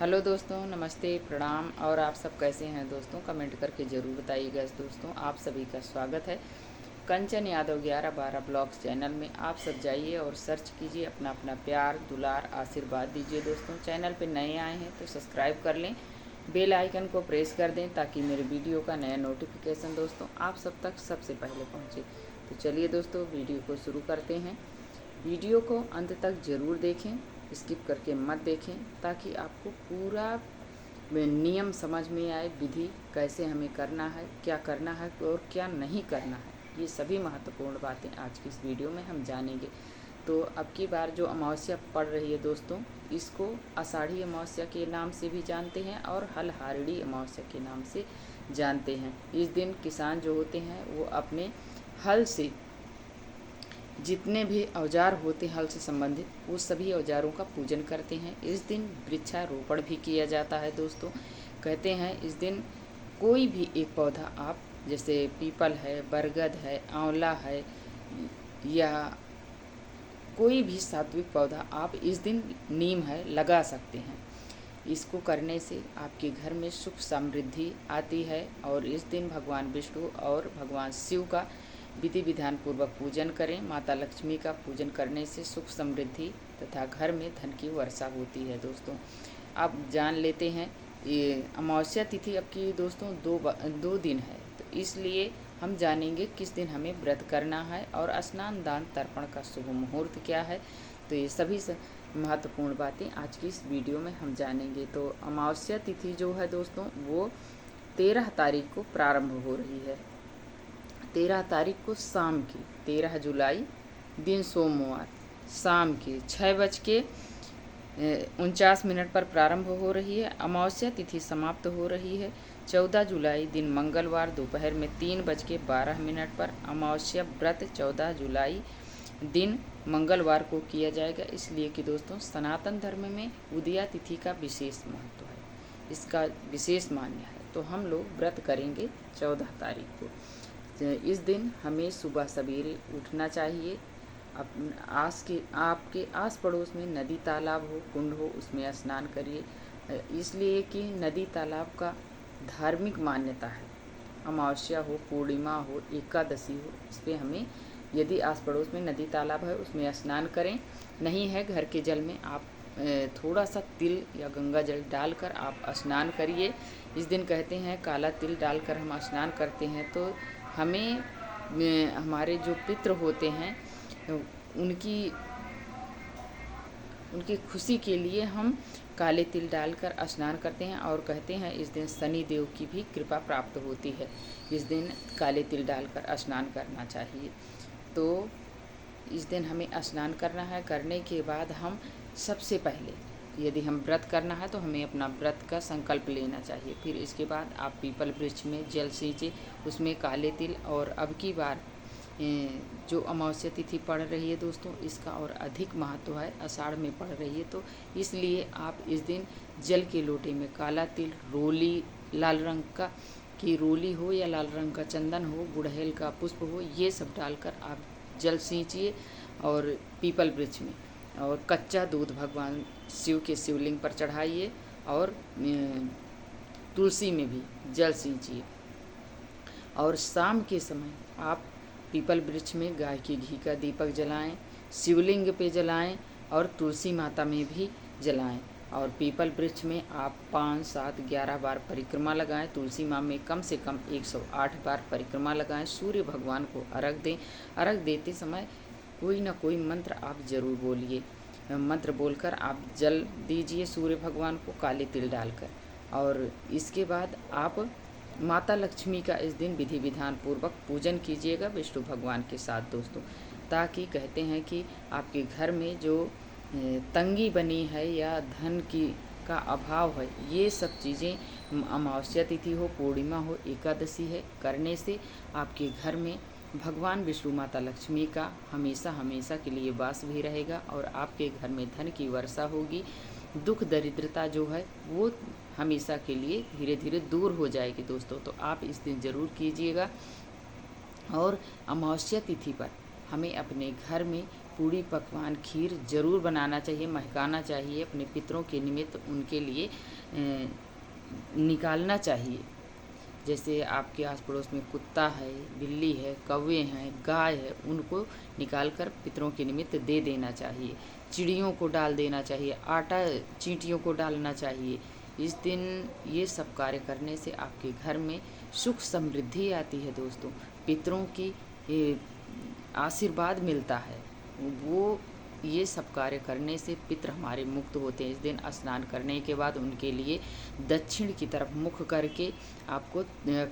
Hello दोस्तों, नमस्ते, प्रणाम। और आप सब कैसे हैं दोस्तों? कमेंट करके ज़रूर बताइएगा दोस्तों। आप सभी का स्वागत है कंचन यादव 11-12 ब्लॉग्स चैनल में। आप सब जाइए और सर्च कीजिए, अपना अपना प्यार दुलार आशीर्वाद दीजिए दोस्तों। चैनल पे नए आए हैं तो सब्सक्राइब कर लें, बेल आइकन को प्रेस कर दें ताकि मेरे वीडियो का नया नोटिफिकेशन दोस्तों आप सब तक सबसे पहले पहुँचे। तो चलिए दोस्तों, वीडियो को शुरू करते हैं। वीडियो को अंत तक ज़रूर देखें, स्किप करके मत देखें, ताकि आपको पूरा नियम समझ में आए, विधि कैसे हमें करना है, क्या करना है और क्या नहीं करना है। ये सभी महत्वपूर्ण बातें आज की इस वीडियो में हम जानेंगे। तो अब की बार जो अमावस्या पड़ रही है दोस्तों, इसको आषाढ़ी अमावस्या के नाम से भी जानते हैं और हलहारड़ी अमावस्या के नाम से जानते हैं। इस दिन किसान जो होते हैं वो अपने हल से जितने भी औजार होते हैं हल से संबंधित, वो सभी औजारों का पूजन करते हैं। इस दिन वृक्षारोपण भी किया जाता है दोस्तों। कहते हैं इस दिन कोई भी एक पौधा आप, जैसे पीपल है, बरगद है, आंवला है, या कोई भी सात्विक पौधा आप इस दिन, नीम है, लगा सकते हैं। इसको करने से आपके घर में सुख समृद्धि आती है। और इस दिन भगवान विष्णु और भगवान शिव का विधि विधान पूर्वक पूजन करें। माता लक्ष्मी का पूजन करने से सुख समृद्धि तथा घर में धन की वर्षा होती है दोस्तों। अब जान लेते हैं, ये अमावस्या तिथि अब की दोस्तों दो दिन है, तो इसलिए हम जानेंगे किस दिन हमें व्रत करना है और स्नान दान तर्पण का शुभ मुहूर्त क्या है। तो ये सभी महत्वपूर्ण बातें आज की इस वीडियो में हम जानेंगे। तो अमावस्या तिथि जो है दोस्तों, वो 13 तारीख को प्रारंभ हो रही है। 13 तारीख को शाम की, 13 जुलाई दिन सोमवार शाम के 6:49 पर प्रारंभ हो रही है। अमावस्या तिथि समाप्त हो रही है 14 जुलाई दिन मंगलवार दोपहर में 3:12 पर। अमावस्या व्रत 14 जुलाई दिन मंगलवार को किया जाएगा, इसलिए कि दोस्तों सनातन धर्म में उदया तिथि का विशेष महत्व है, इसका विशेष मान्य है। तो हम लोग व्रत करेंगे 14 तारीख को। इस दिन हमें सुबह सवेरे उठना चाहिए। आपके आस पड़ोस में नदी तालाब हो, कुंड हो, उसमें स्नान करिए, इसलिए कि नदी तालाब का धार्मिक मान्यता है। अमावस्या हो, पूर्णिमा हो, एकादशी हो, इस पर हमें, यदि आस पड़ोस में नदी तालाब है उसमें स्नान करें। नहीं है घर के जल में, आप थोड़ा सा तिल या गंगा जल डालकर आप स्नान करिए। इस दिन कहते हैं काला तिल डालकर हम स्नान करते हैं तो हमें, हमारे जो पितृ होते हैं उनकी उनकी खुशी के लिए हम काले तिल डालकर स्नान करते हैं। और कहते हैं इस दिन शनि देव की भी कृपा प्राप्त होती है। इस दिन काले तिल डालकर स्नान करना चाहिए। तो इस दिन हमें स्नान करना है। करने के बाद हम सबसे पहले, यदि हम व्रत करना है तो हमें अपना व्रत का संकल्प लेना चाहिए। फिर इसके बाद आप पीपल वृक्ष में जल सींचे, उसमें काले तिल। और अब की बार जो अमावस्या तिथि पड़ रही है दोस्तों, इसका और अधिक महत्व है, आषाढ़ में पड़ रही है, तो इसलिए आप इस दिन जल के लोटे में काला तिल, रोली, लाल रंग का की रोली हो या लाल रंग का चंदन हो, गुड़हल का पुष्प हो, ये सब डालकर आप जल सींचिए और पीपल वृक्ष में। और कच्चा दूध भगवान शिव के शिवलिंग पर चढ़ाइए और तुलसी में भी जल सींचिए। और शाम के समय आप पीपल वृक्ष में गाय के घी का दीपक जलाएं, शिवलिंग पे जलाएं और तुलसी माता में भी जलाएं। और पीपल वृक्ष में आप 5, 7, 11 बार परिक्रमा लगाएं। तुलसी माँ में कम से कम 108 बार परिक्रमा लगाएं। सूर्य भगवान को अर्घ दें। अर्घ देते समय कोई ना कोई मंत्र आप जरूर बोलिए। मंत्र बोलकर आप जल दीजिए सूर्य भगवान को काले तिल डालकर। और इसके बाद आप माता लक्ष्मी का इस दिन विधि विधान पूर्वक पूजन कीजिएगा विष्णु भगवान के साथ दोस्तों, ताकि कहते हैं कि आपके घर में जो तंगी बनी है या धन की का अभाव है, ये सब चीज़ें अमावस्या तिथि हो, पूर्णिमा हो, एकादशी है, करने से आपके घर में भगवान विष्णु माता लक्ष्मी का हमेशा हमेशा के लिए वास भी रहेगा और आपके घर में धन की वर्षा होगी। दुख दरिद्रता जो है वो हमेशा के लिए धीरे धीरे दूर हो जाएगी दोस्तों। तो आप इस दिन ज़रूर कीजिएगा। और अमावस्या तिथि पर हमें अपने घर में पूड़ी पकवान खीर ज़रूर बनाना चाहिए, महकाना चाहिए, अपने पितरों के निमित्त उनके लिए निकालना चाहिए। जैसे आपके आस पड़ोस में कुत्ता है, बिल्ली है, कौवे हैं, गाय है, उनको निकाल कर पितरों के निमित्त दे देना चाहिए। चिड़ियों को डाल देना चाहिए, आटा चींटियों को डालना चाहिए। इस दिन ये सब कार्य करने से आपके घर में सुख समृद्धि आती है दोस्तों। पितरों की आशीर्वाद मिलता है। वो ये सब कार्य करने से पितृ हमारे मुक्त होते हैं। इस दिन स्नान करने के बाद उनके लिए दक्षिण की तरफ मुख करके आपको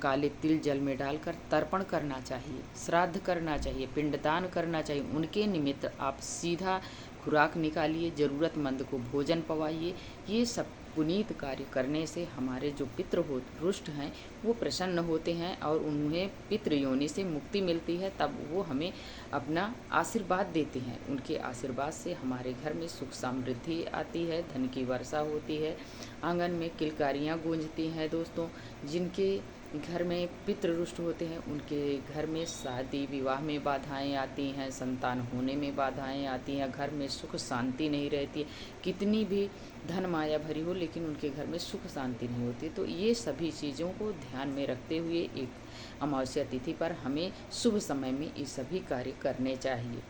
काले तिल जल में डालकर तर्पण करना चाहिए, श्राद्ध करना चाहिए, पिंडदान करना चाहिए। उनके निमित्त आप सीधा खुराक निकालिए, ज़रूरतमंद को भोजन पवाइए। ये सब पुनीत कार्य करने से हमारे जो पितृ हो रुष्ट हैं वो प्रसन्न होते हैं और उन्हें पितृ योनि से मुक्ति मिलती है। तब वो हमें अपना आशीर्वाद देते हैं। उनके आशीर्वाद से हमारे घर में सुख समृद्धि आती है, धन की वर्षा होती है, आंगन में किलकारियाँ गूंजती हैं दोस्तों। जिनके घर में पितृ रुष्ट होते हैं उनके घर में शादी विवाह में बाधाएं आती हैं, संतान होने में बाधाएं आती हैं, घर में सुख शांति नहीं रहती है। कितनी भी धन माया भरी हो लेकिन उनके घर में सुख शांति नहीं होती। तो ये सभी चीज़ों को ध्यान में रखते हुए एक अमावस्या तिथि पर हमें शुभ समय में ये सभी कार्य करने चाहिए।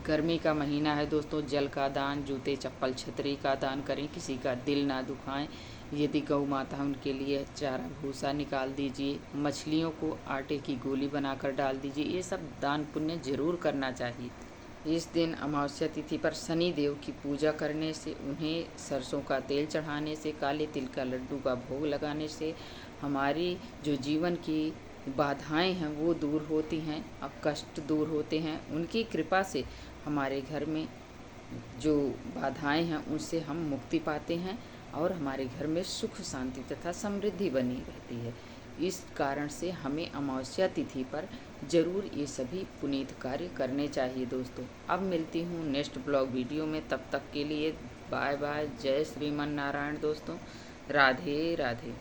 गर्मी का महीना है दोस्तों, जल का दान, जूते चप्पल छतरी का दान करें, किसी का दिल ना दुखाएं। यदि गौ माता है उनके लिए चारा भूसा निकाल दीजिए, मछलियों को आटे की गोली बनाकर डाल दीजिए। ये सब दान पुण्य जरूर करना चाहिए। इस दिन अमावस्या तिथि पर शनि देव की पूजा करने से, उन्हें सरसों का तेल चढ़ाने से, काले तिल का लड्डू का भोग लगाने से हमारी जो जीवन की बाधाएं हैं वो दूर होती हैं और कष्ट दूर होते हैं। उनकी कृपा से हमारे घर में जो बाधाएं हैं उनसे हम मुक्ति पाते हैं और हमारे घर में सुख शांति तथा समृद्धि बनी रहती है। इस कारण से हमें अमावस्या तिथि पर ज़रूर ये सभी पुनीत कार्य करने चाहिए दोस्तों। अब मिलती हूँ नेक्स्ट ब्लॉग वीडियो में, तब तक के लिए बाय बाय। जय श्रीमन नारायण दोस्तों, राधे राधे।